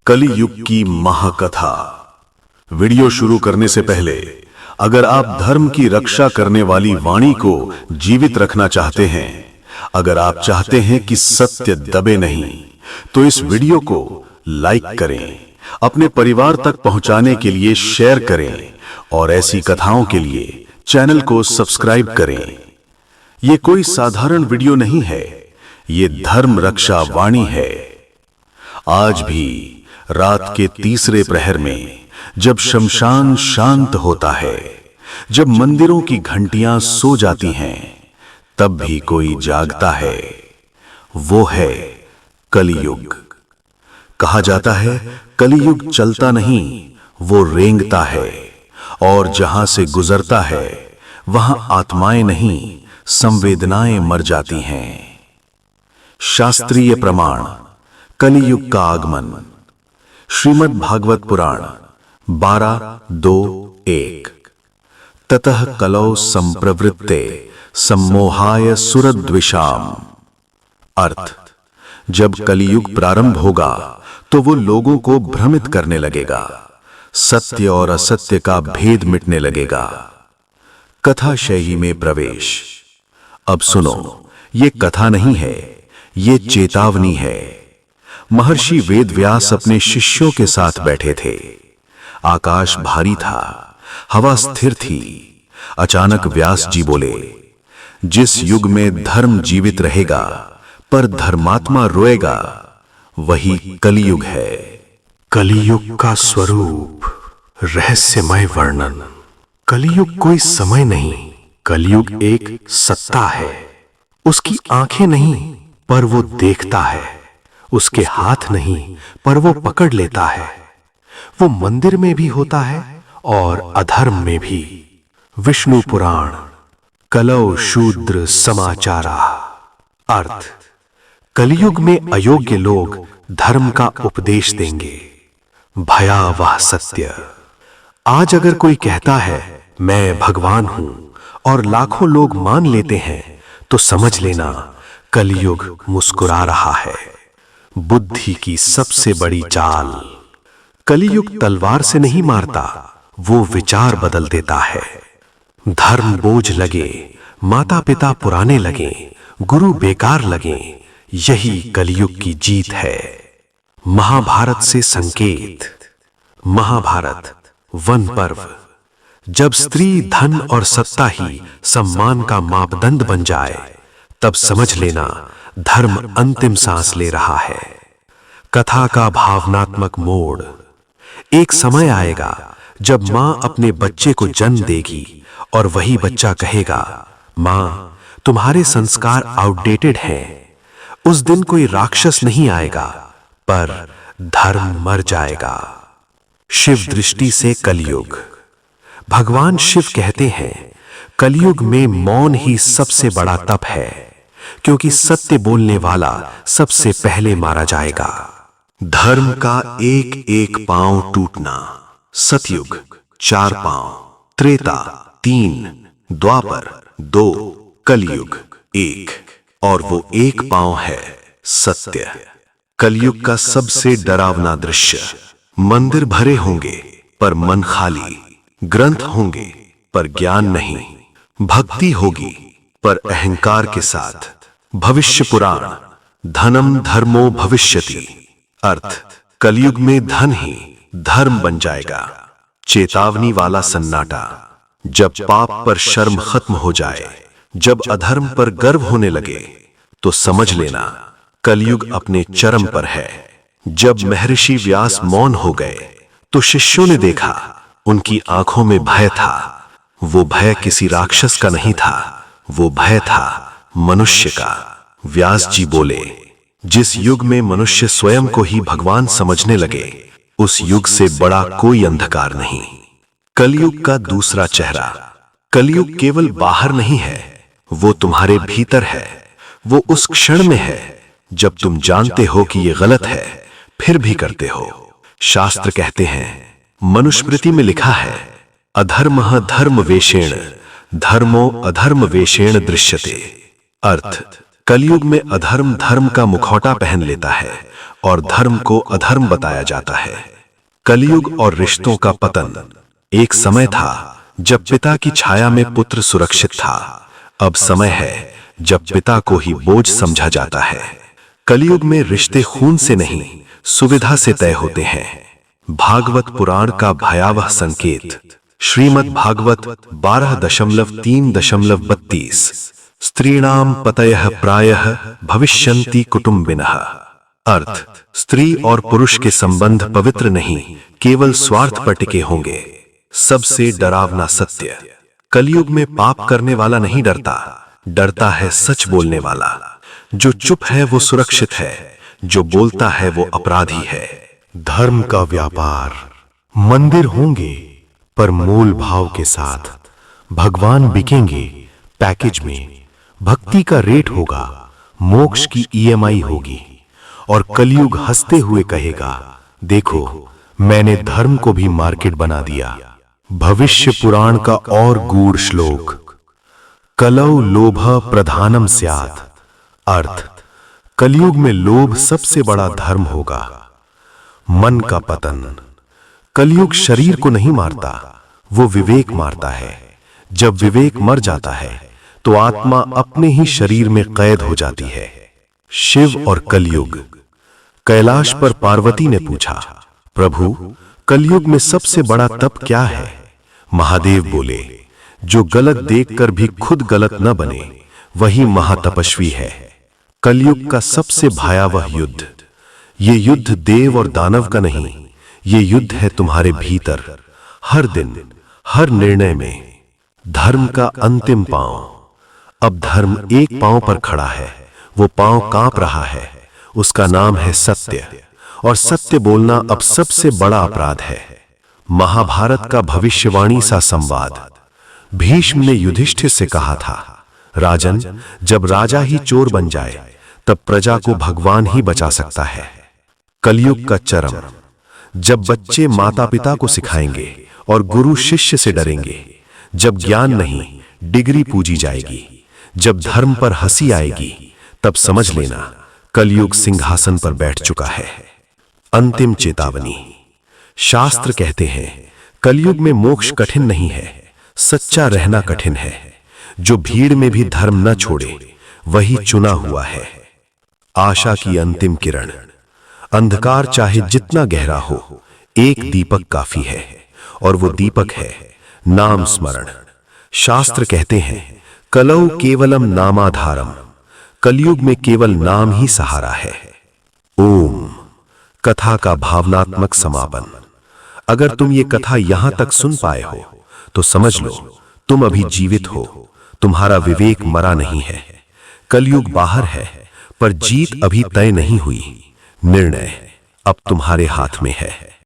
कलि युग की महाकथा। वीडियो शुरू करने से पहले अगर आप धर्म की रक्षा करने वाली वाणी को जीवित रखना चाहते हैं, अगर आप चाहते हैं कि सत्य दबे नहीं, तो इस वीडियो को लाइक करें, अपने परिवार तक पहुंचाने के लिए शेयर करें और ऐसी कथाओं के लिए चैनल को सब्सक्राइब करें। ये कोई साधारण वीडियो नहीं है, ये धर्म रक्षा वाणी है। आज भी रात के तीसरे प्रहर में, जब शमशान शांत होता है, जब मंदिरों की घंटियां सो जाती हैं, तब भी कोई जागता है। वो है कलियुग। कहा जाता है कलियुग चलता नहीं, वो रेंगता है, और जहां से गुजरता है वहां आत्माएं नहीं, संवेदनाएं मर जाती हैं। शास्त्रीय प्रमाण। कलियुग का आगमन। श्रीमद् भागवत पुराण 12:2-1। ततः कलौ संप्रवृत्ते सम्मोहाय सुरद्विषाम। अर्थ, जब कलियुग प्रारंभ होगा तो वो लोगों को भ्रमित करने लगेगा, सत्य और असत्य का भेद मिटने लगेगा। कथा शैली में प्रवेश। अब सुनो, ये कथा नहीं है, ये चेतावनी है। महर्षि वेदव्यास अपने शिष्यों के साथ बैठे थे। आकाश भारी था, हवा स्थिर थी। अचानक व्यास जी बोले, जिस युग में धर्म जीवित रहेगा पर धर्मात्मा रोएगा, वही कलियुग है। कलियुग का स्वरूप, रहस्यमय वर्णन। कलियुग कोई समय नहीं, कलियुग एक सत्ता है। उसकी आंखें नहीं, पर वो देखता है। उसके हाथ नहीं, पर वो पकड़ लेता है। वो मंदिर में भी होता है और अधर्म में भी। विष्णु पुराण। कलौ शूद्र समाचारा। अर्थ, कलियुग में अयोग्य लोग धर्म का उपदेश देंगे। भयावह सत्य। आज अगर कोई कहता है मैं भगवान हूं और लाखों लोग मान लेते हैं, तो समझ लेना कलियुग मुस्कुरा रहा है। बुद्धि की सबसे बड़ी चाल। कलियुग तलवार से नहीं मारता, वो विचार बदल देता है। धर्म बोझ लगे, माता पिता पुराने लगे, गुरु बेकार लगे, यही कलियुग की जीत है। महाभारत से संकेत। महाभारत वन पर्व। जब स्त्री, धन और सत्ता ही सम्मान का मापदंड बन जाए, तब समझ लेना धर्म अंतिम सांस ले रहा है। कथा का भावनात्मक मोड़। एक समय आएगा जब मां अपने बच्चे को जन्म देगी और वही बच्चा कहेगा, मां, तुम्हारे संस्कार आउटडेटेड हैं। उस दिन कोई राक्षस नहीं आएगा, पर धर्म मर जाएगा। शिव दृष्टि से कलियुग। भगवान शिव कहते हैं, कलियुग में मौन ही सबसे बड़ा तप है, क्योंकि सत्य बोलने वाला सबसे पहले मारा जाएगा। धर्म का एक एक पांव टूटना। सतयुग 4 पांव, त्रेता 3, द्वापर 2, कलियुग 1, और वो एक पांव है सत्य। कलियुग का सबसे डरावना दृश्य। मंदिर भरे होंगे पर मन खाली, ग्रंथ होंगे पर ज्ञान नहीं, भक्ति होगी पर अहंकार के साथ। भविष्य पुराण। धनम धर्मो भविष्यति। अर्थ, कलियुग में धन ही धर्म बन जाएगा। चेतावनी वाला सन्नाटा। जब पाप पर शर्म खत्म हो जाए, जब अधर्म पर गर्व होने लगे, तो समझ लेना कलियुग अपने चरम पर है। जब महर्षि व्यास मौन हो गए, तो शिष्यों ने देखा, उनकी आंखों में भय था। वो भय किसी राक्षस का नहीं था, वो भय था मनुष्य का। व्यास जी बोले, जिस युग में मनुष्य स्वयं को ही भगवान समझने लगे, उस युग से बड़ा कोई अंधकार नहीं। कलियुग का दूसरा चेहरा। कलियुग केवल बाहर नहीं है, वो तुम्हारे भीतर है। वो उस क्षण में है जब तुम जानते हो कि ये गलत है, फिर भी करते हो। शास्त्र कहते हैं, मनुस्मृति में लिखा है, अधर्मः धर्म वेषेण धर्मो अधर्म वेषेण दृश्यते। अर्थ, कलियुग में अधर्म धर्म का मुखौटा पहन लेता है और धर्म को अधर्म बताया जाता है। कलयुग और रिश्तों का पतन। एक समय था जब पिता की छाया में पुत्र सुरक्षित था। अब समय है जब पिता को ही बोझ समझा जाता है। कलयुग में रिश्ते खून से नहीं, सुविधा से तय होते हैं। भागवत पुराण का भयावह संकेत। श्रीमद् भागवत 12.3.32। स्त्रीणाम पतयः प्रायः भविष्यन्ति कुटुंबिनः। अर्थ, स्त्री और पुरुष के संबंध पवित्र नहीं, केवल स्वार्थ पर टिके होंगे। सबसे डरावना सत्य। कलयुग में पाप करने वाला नहीं डरता, डरता है सच बोलने वाला। जो चुप है वो सुरक्षित है, जो बोलता है वो अपराधी है। धर्म का व्यापार। मंदिर होंगे पर मूल भाव के साथ। भगवान बिकेंगे पैकेज में। भक्ति का रेट होगा, मोक्ष की ईएमआई होगी। और कलयुग हंसते हुए कहेगा, देखो मैंने धर्म को भी मार्केट बना दिया। भविष्य पुराण का और गूढ़ श्लोक। कलौ लोभ प्रधानम स्यात्। अर्थ, कलयुग में लोभ सबसे बड़ा धर्म होगा। मन का पतन। कलयुग शरीर को नहीं मारता, वो विवेक मारता है। जब विवेक मर जाता है तो आत्मा अपने ही शरीर में कैद हो जाती है। शिव और कलयुग। कैलाश पर पार्वती ने पूछा, प्रभु कलयुग में सबसे बड़ा तप क्या है? महादेव बोले, जो गलत देखकर भी खुद गलत न बने, वही महातपस्वी है। कलयुग का सबसे भयावह युद्ध। ये युद्ध देव और दानव का नहीं, ये युद्ध है तुम्हारे भीतर। हर दिन, हर निर्णय में। धर्म का अंतिम पांव। अब धर्म एक पांव पर खड़ा है, वो पांव कांप रहा है। उसका नाम है सत्य। और सत्य बोलना अब सबसे बड़ा अपराध है। महाभारत का भविष्यवाणी सा संवाद। भीष्म ने युधिष्ठिर से कहा था, राजन, जब राजा ही चोर बन जाए तब प्रजा को भगवान ही बचा सकता है। कलयुग का चरम। जब बच्चे माता पिता को सिखाएंगे और गुरु शिष्य से डरेंगे। जब ज्ञान नहीं, डिग्री पूजी जाएगी। जब धर्म पर हंसी आएगी, तब समझ लेना कलयुग सिंहासन पर बैठ चुका है। अंतिम चेतावनी। शास्त्र कहते हैं, कलयुग में मोक्ष कठिन नहीं है, सच्चा रहना कठिन है। जो भीड़ में भी धर्म न छोड़े, वही चुना हुआ है। आशा की अंतिम किरण। अंधकार चाहे जितना गहरा हो, एक दीपक काफी है, और वो दीपक है नाम स्मरण। शास्त्र कहते हैं, कलौ केवलम नामाधारम। कलयुग में केवल नाम ही सहारा है। ओम। कथा का भावनात्मक समापन। अगर तुम ये कथा यहां तक सुन पाए हो तो समझ लो तुम अभी जीवित हो, तुम्हारा विवेक मरा नहीं है। कलयुग बाहर है पर जीत अभी तय नहीं हुई। निर्णय अब तुम्हारे हाथ में है।